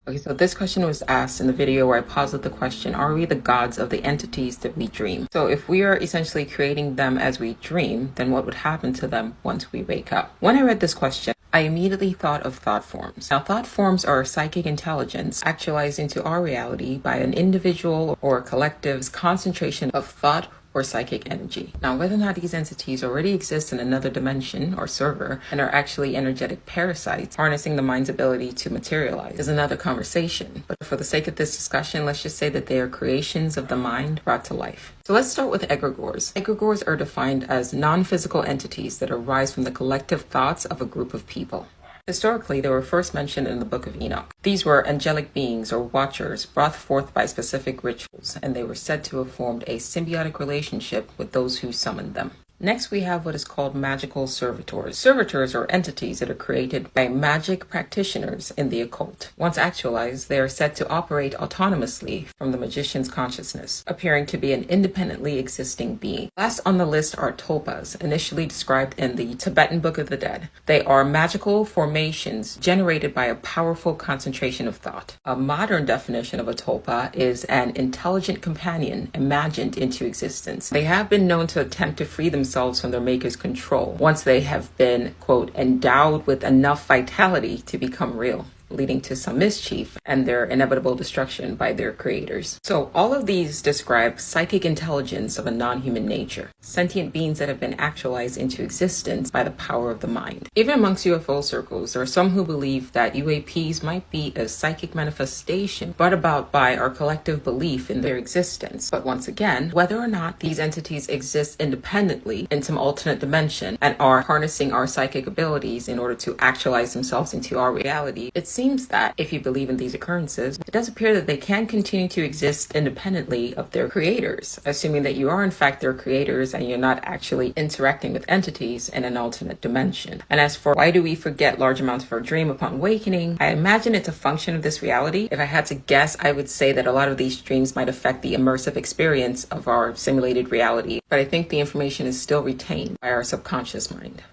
Okay, so this question was asked in the video where I posit the question, are we the gods of the entities that we dream? So if we are essentially creating them as we dream, then what would happen to them once we wake up? When I read this question, I immediately thought of thought forms. Now, thought forms are psychic intelligence actualized into our reality by an individual or collective's concentration of thought or psychic energy. Now, whether or not these entities already exist in another dimension or server and are actually energetic parasites harnessing the mind's ability to materialize is another conversation. But for the sake of this discussion, let's just say that they are creations of the mind brought to life. So let's start with egregores. Egregores are defined as non-physical entities that arise from the collective thoughts of a group of people. Historically, they were first mentioned in the Book of Enoch. These were angelic beings or watchers brought forth by specific rituals, and they were said to have formed a symbiotic relationship with those who summoned them. Next, we have what is called magical servitors. Servitors are entities that are created by magic practitioners in the occult. Once actualized, they are said to operate autonomously from the magician's consciousness, appearing to be an independently existing being. Last on the list are tulpas, initially described in the Tibetan Book of the Dead. They are magical formations generated by a powerful concentration of thought. A modern definition of a tulpa is an intelligent companion imagined into existence. They have been known to attempt to free themselves from their maker's control once they have been, quote, endowed with enough vitality to become real, leading to some mischief and their inevitable destruction by their creators. So all of these describe psychic intelligence of a non-human nature, sentient beings that have been actualized into existence by the power of the mind. Even amongst UFO circles, there are some who believe that UAPs might be a psychic manifestation brought about by our collective belief in their existence. But once again, whether or not these entities exist independently in some alternate dimension and are harnessing our psychic abilities in order to actualize themselves into our reality, it seems that if you believe in these occurrences, it does appear that they can continue to exist independently of their creators, assuming that you are in fact their creators and you're not actually interacting with entities in an alternate dimension. And as for why do we forget large amounts of our dream upon awakening, I imagine it's a function of this reality. If I had to guess, I would say that a lot of these dreams might affect the immersive experience of our simulated reality, but I think the information is still retained by our subconscious mind.